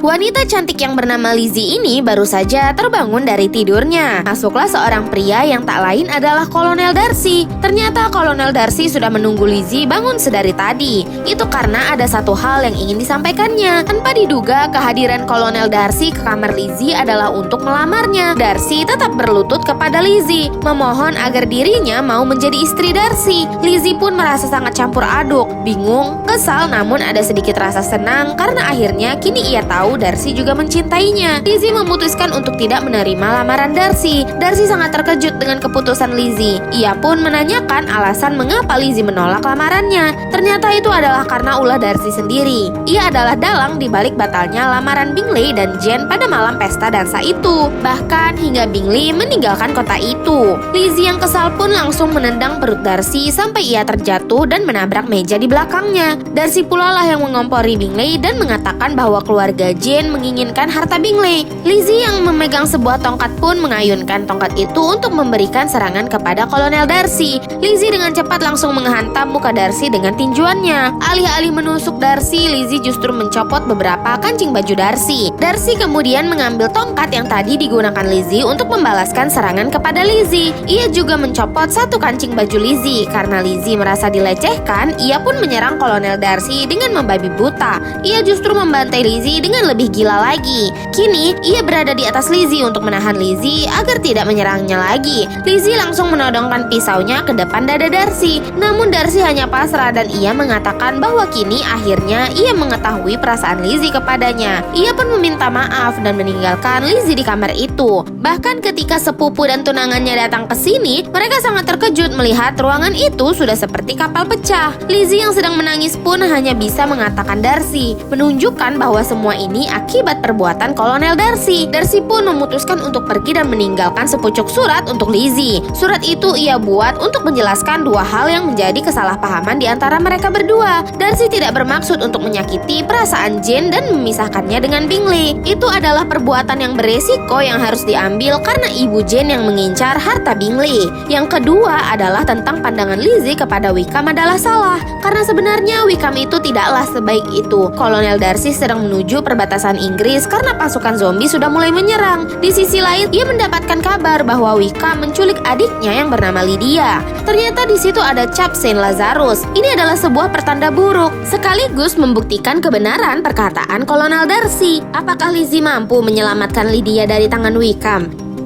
Wanita cantik yang bernama Lizzie ini baru saja terbangun dari tidurnya. Masuklah seorang pria yang tak lain adalah Kolonel Darcy. Ternyata Kolonel Darcy sudah menunggu Lizzie bangun sedari tadi. Itu karena ada satu hal yang ingin disampaikannya. Tanpa diduga, kehadiran Kolonel Darcy ke kamar Lizzie adalah untuk melamarnya. Darcy tetap berlutut kepada Lizzie, memohon agar dirinya mau menjadi istri Darcy. Lizzie pun merasa sangat campur aduk, bingung, kesal, namun ada sedikit rasa senang karena akhirnya kini ia tahu Darcy juga mencintainya. Lizzie memutuskan untuk tidak menerima lamaran Darcy. Darcy sangat terkejut dengan keputusan Lizzie. Ia pun menanyakan alasan mengapa Lizzie menolak lamarannya. Ternyata itu adalah karena ulah Darcy sendiri. Ia adalah dalang di balik batalnya lamaran Bingley dan Jane pada malam pesta dansa itu. Bahkan hingga Bingley meninggalkan kota itu. Lizzie yang kesal pun langsung menendang perut Darcy sampai ia terjatuh dan menabrak meja di belakangnya. Darcy pula lah yang mengompori Bingley dan mengatakan bahwa keluarga Jane menginginkan harta Bingley. Lizzie yang memegang sebuah tongkat pun mengayunkan tongkat itu untuk memberikan serangan kepada Kolonel Darcy. Lizzie dengan cepat langsung menghantam muka Darcy dengan tinjuannya. Alih-alih menusuk Darcy, Lizzie justru mencopot beberapa kancing baju Darcy. Darcy kemudian mengambil tongkat yang tadi digunakan Lizzie untuk membalaskan serangan kepada Lizzie. Ia juga mencopot satu kancing baju Lizzie. Karena Lizzie merasa dilecehkan, ia pun menyerang Kolonel Darcy dengan membabi buta. Ia justru membantai Lizzie dengan lebih gila lagi. Kini, ia berada di atas Lizzie untuk menahan Lizzie agar tidak menyerangnya lagi. Lizzie langsung menodongkan pisaunya ke depan dada Darcy. Namun Darcy hanya pasrah dan ia mengatakan bahwa kini akhirnya ia mengetahui perasaan Lizzie kepadanya. Ia pun meminta maaf dan meninggalkan Lizzie di kamar itu. Bahkan ketika sepupu dan tunangannya datang ke sini, mereka sangat terkejut melihat ruangan itu sudah seperti kapal pecah. Lizzie yang sedang menangis pun hanya bisa mengatakan Darcy, menunjukkan bahwa semua ini akibat perbuatan Kolonel Darcy. Darcy pun memutuskan untuk pergi dan meninggalkan sepucuk surat untuk Lizzie. Surat itu ia buat untuk menjelaskan dua hal yang menjadi kesalahpahaman di antara mereka berdua. Darcy tidak bermaksud untuk menyakiti perasaan Jane dan memisahkannya dengan Bingley. Itu adalah perbuatan yang beresiko yang harus diambil karena ibu Jane yang mengincar harta Bingley. Yang kedua adalah tentang pandangan Lizzie kepada Wickham adalah salah. Karena sebenarnya Wickham itu tidaklah sebaik itu. Kolonel Darcy sedang menuju perbatasan Inggris karena pasukan zombie sudah mulai menyerang. Di sisi lain, ia mendapatkan kabar bahwa Wickham menculik adiknya yang bernama Lydia. Ternyata di situ ada cap Saint Lazarus. Ini adalah sebuah pertanda buruk, sekaligus membuktikan kebenaran perkataan Kolonel Darcy. Apakah Lizzie mampu menyelamatkan Lydia dari tangan Wickham?